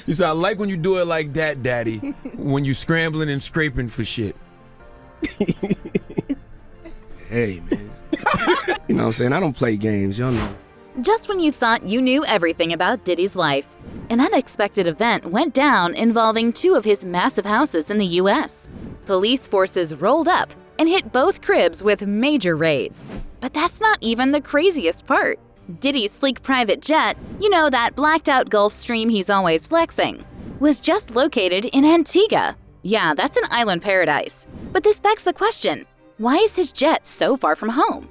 You said, I like when you do it like that, Daddy, when you scrambling and scraping for shit. Hey, man. You know what I'm saying? I don't play games, y'all know. Just when you thought you knew everything about Diddy's life, an unexpected event went down involving two of his massive houses in the U.S. Police forces rolled up and hit both cribs with major raids. But that's not even the craziest part. Diddy's sleek private jet, you know, that blacked-out Gulfstream he's always flexing, was just located in Antigua. Yeah, that's an island paradise. But this begs the question, why is his jet so far from home?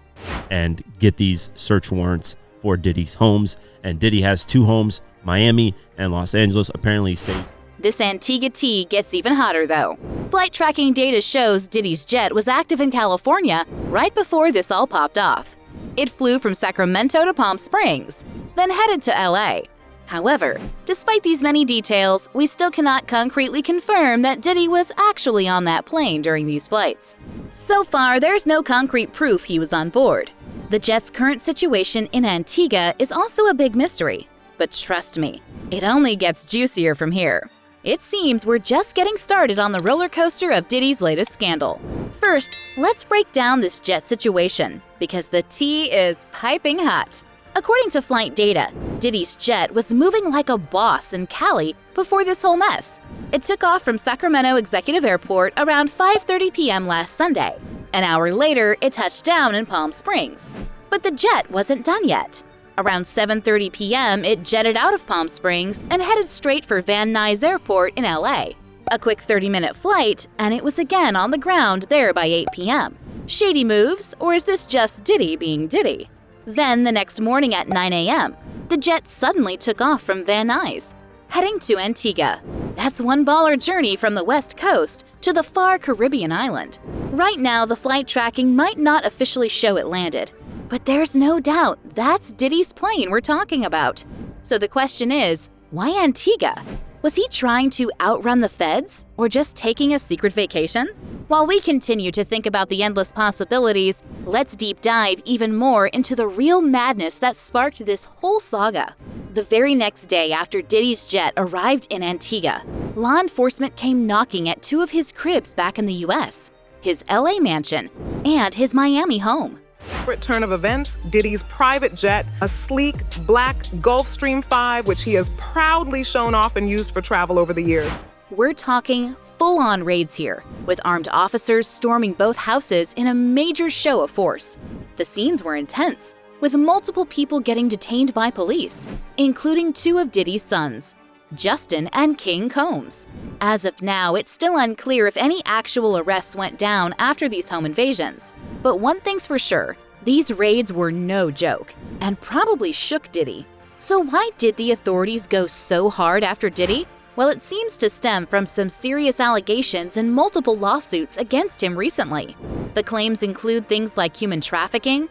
And get these search warrants for Diddy's homes. And Diddy has two homes, Miami and Los Angeles. Apparently stays. This Antigua tea gets even hotter though. Flight tracking data shows Diddy's jet was active in California right before this all popped off. It flew from Sacramento to Palm Springs, then headed to LA. However, despite these many details, we still cannot concretely confirm that Diddy was actually on that plane during these flights. So far, there's no concrete proof he was on board. The jet's current situation in Antigua is also a big mystery. But trust me, it only gets juicier from here. It seems we're just getting started on the roller coaster of Diddy's latest scandal. First, let's break down this jet situation, because the tea is piping hot. According to flight data, Diddy's jet was moving like a boss in Cali before this whole mess. It took off from Sacramento Executive Airport around 5:30 p.m. last Sunday. An hour later, it touched down in Palm Springs. But the jet wasn't done yet. Around 7:30 p.m., it jetted out of Palm Springs and headed straight for Van Nuys Airport in LA. A quick 30-minute flight, and it was again on the ground there by 8 p.m. Shady moves, or is this just Diddy being Diddy? Then the next morning at 9 a.m., the jet suddenly took off from Van Nuys, heading to Antigua. That's one baller journey from the West Coast to the far Caribbean island. Right now, the flight tracking might not officially show it landed, but there's no doubt that's Diddy's plane we're talking about. So the question is, why Antigua? Was he trying to outrun the feds, or just taking a secret vacation? While we continue to think about the endless possibilities, let's deep dive even more into the real madness that sparked this whole saga. The very next day after Diddy's jet arrived in Antigua, law enforcement came knocking at two of his cribs back in the US, his LA mansion and his Miami home. Turn of events, Diddy's private jet, a sleek black Gulfstream 5, which he has proudly shown off and used for travel over the years. We're talking full-on raids here, with armed officers storming both houses in a major show of force. The scenes were intense, with multiple people getting detained by police, including two of Diddy's sons, Justin and King Combs. As of now, it's still unclear if any actual arrests went down after these home invasions. But one thing's for sure, these raids were no joke, and probably shook Diddy. So why did the authorities go so hard after Diddy? Well, it seems to stem from some serious allegations and multiple lawsuits against him recently. The claims include things like human trafficking,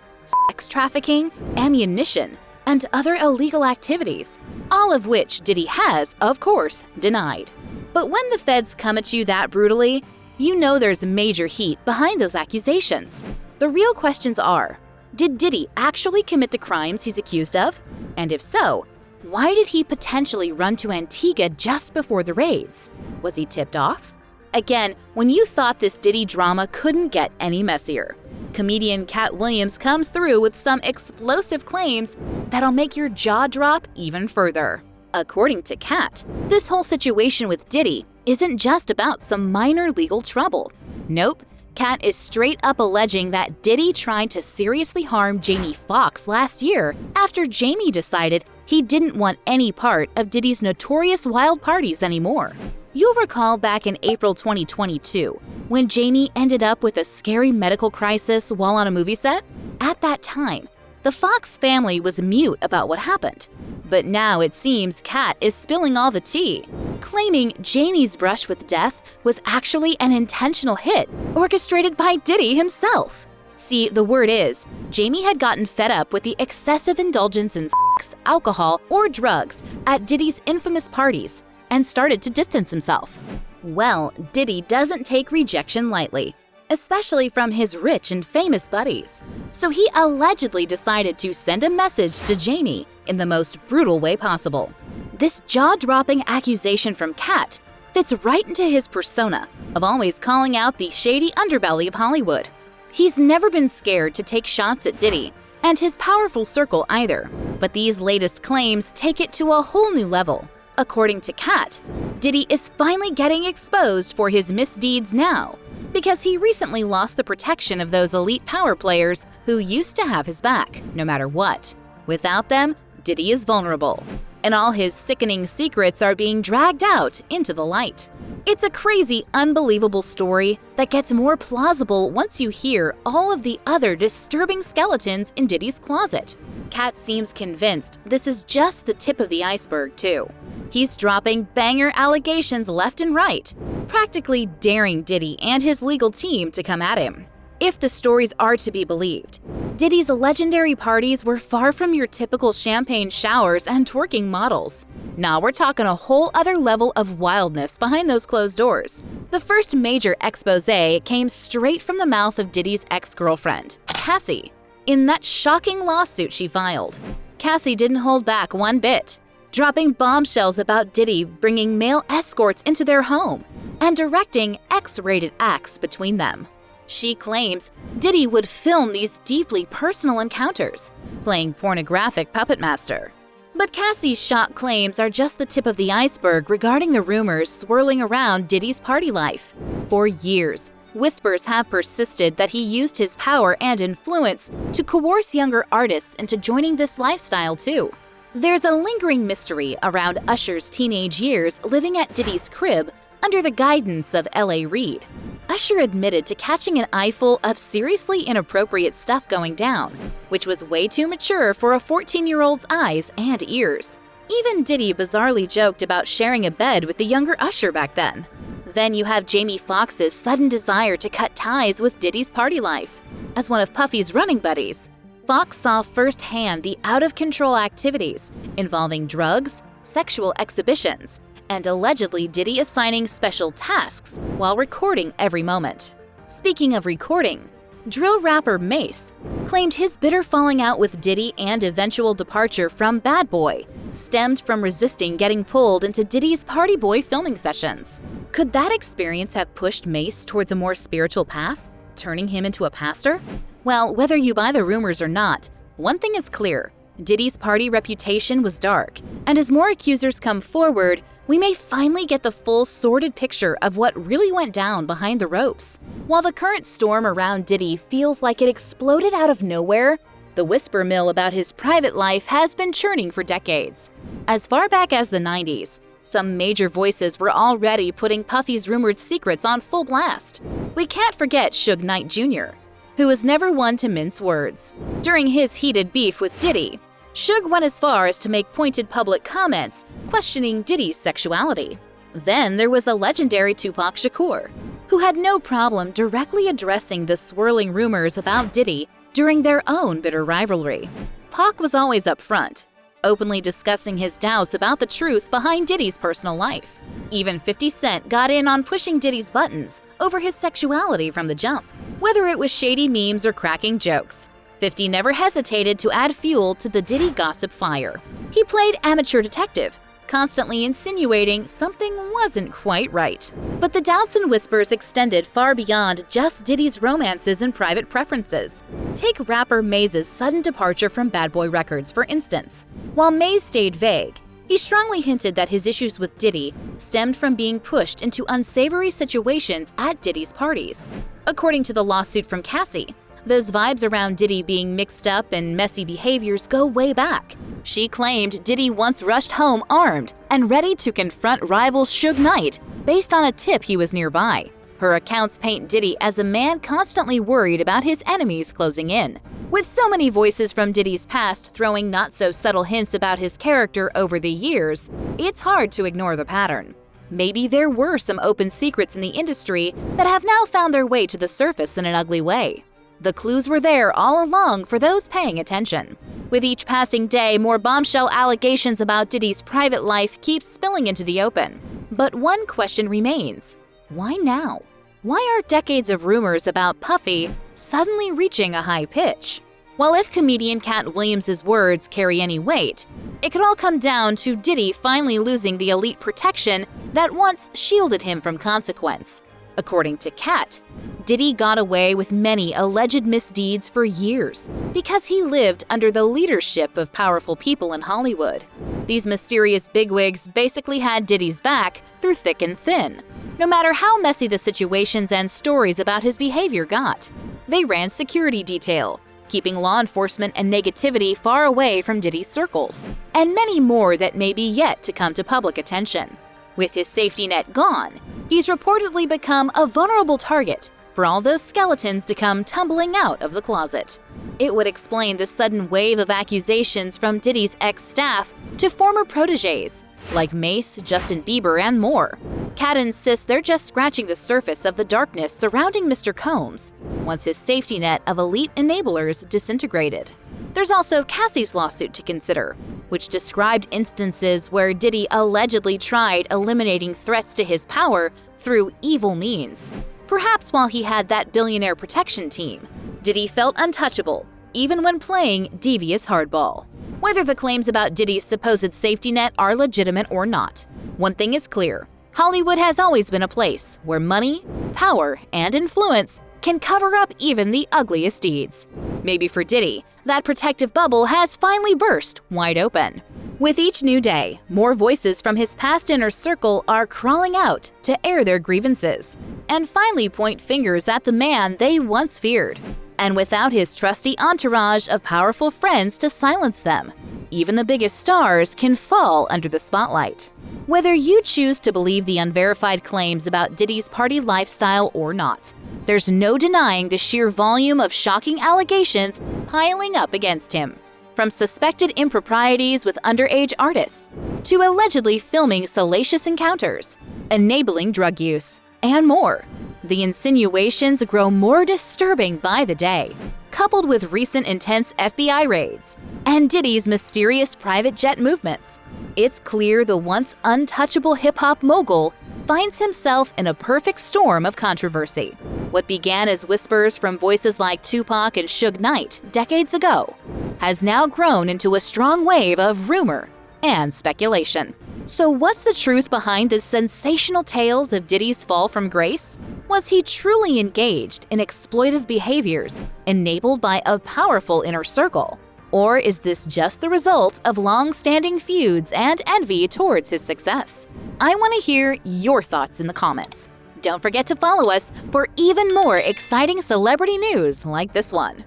sex trafficking, ammunition, and other illegal activities, all of which Diddy has, of course, denied. But when the feds come at you that brutally, you know there's major heat behind those accusations. The real questions are, did Diddy actually commit the crimes he's accused of? And if so, why did he potentially run to Antigua just before the raids? Was he tipped off? Again, when you thought this Diddy drama couldn't get any messier, comedian Cat Williams comes through with some explosive claims that'll make your jaw drop even further. According to Cat, this whole situation with Diddy isn't just about some minor legal trouble. Nope, Cat is straight up alleging that Diddy tried to seriously harm Jamie Foxx last year after Jamie decided he didn't want any part of Diddy's notorious wild parties anymore. You'll recall back in April 2022, when Jamie ended up with a scary medical crisis while on a movie set. At that time, the Fox family was mute about what happened. But now it seems Kat is spilling all the tea, claiming Jamie's brush with death was actually an intentional hit orchestrated by Diddy himself. See, the word is, Jamie had gotten fed up with the excessive indulgence in sex, alcohol, or drugs at Diddy's infamous parties and started to distance himself. Well, Diddy doesn't take rejection lightly, especially from his rich and famous buddies. So he allegedly decided to send a message to Jamie in the most brutal way possible. This jaw-dropping accusation from Kat fits right into his persona of always calling out the shady underbelly of Hollywood. He's never been scared to take shots at Diddy and his powerful circle either, but these latest claims take it to a whole new level. According to Kat, Diddy is finally getting exposed for his misdeeds now because he recently lost the protection of those elite power players who used to have his back, no matter what. Without them, Diddy is vulnerable, and all his sickening secrets are being dragged out into the light. It's a crazy, unbelievable story that gets more plausible once you hear all of the other disturbing skeletons in Diddy's closet. Kat seems convinced this is just the tip of the iceberg, too. He's dropping banger allegations left and right, practically daring Diddy and his legal team to come at him. If the stories are to be believed, Diddy's legendary parties were far from your typical champagne showers and twerking models. Now we're talking a whole other level of wildness behind those closed doors. The first major expose came straight from the mouth of Diddy's ex-girlfriend, Cassie, in that shocking lawsuit she filed. Cassie didn't hold back one bit, dropping bombshells about Diddy bringing male escorts into their home and directing X-rated acts between them. She claims Diddy would film these deeply personal encounters, playing pornographic puppet master. But Cassie's shock claims are just the tip of the iceberg regarding the rumors swirling around Diddy's party life. For years, whispers have persisted that he used his power and influence to coerce younger artists into joining this lifestyle too. There's a lingering mystery around Usher's teenage years living at Diddy's crib under the guidance of L.A. Reid. Usher admitted to catching an eyeful of seriously inappropriate stuff going down, which was way too mature for a 14-year-old's eyes and ears. Even Diddy bizarrely joked about sharing a bed with the younger Usher back then. Then you have Jamie Foxx's sudden desire to cut ties with Diddy's party life. As one of Puffy's running buddies, Fox saw firsthand the out-of-control activities involving drugs, sexual exhibitions, and allegedly Diddy assigning special tasks while recording every moment. Speaking of recording, drill rapper Mace claimed his bitter falling out with Diddy and eventual departure from Bad Boy stemmed from resisting getting pulled into Diddy's Party Boy filming sessions. Could that experience have pushed Mace towards a more spiritual path, turning him into a pastor? Well, whether you buy the rumors or not, one thing is clear. Diddy's party reputation was dark, and as more accusers come forward, we may finally get the full sordid picture of what really went down behind the ropes. While the current storm around Diddy feels like it exploded out of nowhere, the whisper mill about his private life has been churning for decades. As far back as the 90s, some major voices were already putting Puffy's rumored secrets on full blast. We can't forget Suge Knight Jr., who was never one to mince words. During his heated beef with Diddy, Suge went as far as to make pointed public comments questioning Diddy's sexuality. Then there was the legendary Tupac Shakur, who had no problem directly addressing the swirling rumors about Diddy during their own bitter rivalry. Pac was always upfront, openly discussing his doubts about the truth behind Diddy's personal life. Even 50 Cent got in on pushing Diddy's buttons over his sexuality from the jump. Whether it was shady memes or cracking jokes, 50 never hesitated to add fuel to the Diddy gossip fire. He played amateur detective, constantly insinuating something wasn't quite right. But the doubts and whispers extended far beyond just Diddy's romances and private preferences. Take rapper Maze's sudden departure from Bad Boy Records, for instance. While Maze stayed vague, he strongly hinted that his issues with Diddy stemmed from being pushed into unsavory situations at Diddy's parties. According to the lawsuit from Cassie, those vibes around Diddy being mixed up and messy behaviors go way back. She claimed Diddy once rushed home armed and ready to confront rival Suge Knight based on a tip he was nearby. Her accounts paint Diddy as a man constantly worried about his enemies closing in. With so many voices from Diddy's past throwing not-so-subtle hints about his character over the years, it's hard to ignore the pattern. Maybe there were some open secrets in the industry that have now found their way to the surface in an ugly way. The clues were there all along for those paying attention. With each passing day, more bombshell allegations about Diddy's private life keep spilling into the open. But one question remains. Why now? Why are decades of rumors about Puffy suddenly reaching a high pitch? While if comedian Cat Williams' words carry any weight, it could all come down to Diddy finally losing the elite protection that once shielded him from consequence. According to Cat, Diddy got away with many alleged misdeeds for years because he lived under the leadership of powerful people in Hollywood. These mysterious bigwigs basically had Diddy's back through thick and thin, no matter how messy the situations and stories about his behavior got. They ran security detail, keeping law enforcement and negativity far away from Diddy's circles, and many more that may be yet to come to public attention. With his safety net gone, he's reportedly become a vulnerable target for all those skeletons to come tumbling out of the closet. It would explain the sudden wave of accusations from Diddy's ex-staff to former protégés, like Mace, Justin Bieber, and more. Cat insists they're just scratching the surface of the darkness surrounding Mr. Combs, once his safety net of elite enablers disintegrated. There's also Cassie's lawsuit to consider, which described instances where Diddy allegedly tried eliminating threats to his power through evil means. Perhaps while he had that billionaire protection team, Diddy felt untouchable, even when playing devious hardball. Whether the claims about Diddy's supposed safety net are legitimate or not, one thing is clear: Hollywood has always been a place where money, power, and influence can cover up even the ugliest deeds. Maybe for Diddy, that protective bubble has finally burst wide open. With each new day, more voices from his past inner circle are crawling out to air their grievances and finally point fingers at the man they once feared. And without his trusty entourage of powerful friends to silence them, even the biggest stars can fall under the spotlight. Whether you choose to believe the unverified claims about Diddy's party lifestyle or not, there's no denying the sheer volume of shocking allegations piling up against him. From suspected improprieties with underage artists, to allegedly filming salacious encounters, enabling drug use, and more. The insinuations grow more disturbing by the day, coupled with recent intense FBI raids and Diddy's mysterious private jet movements. It's clear the once untouchable hip-hop mogul finds himself in a perfect storm of controversy. What began as whispers from voices like Tupac and Suge Knight decades ago has now grown into a strong wave of rumor and speculation. So what's the truth behind the sensational tales of Diddy's fall from grace? Was he truly engaged in exploitive behaviors enabled by a powerful inner circle? Or is this just the result of long-standing feuds and envy towards his success? I want to hear your thoughts in the comments. Don't forget to follow us for even more exciting celebrity news like this one.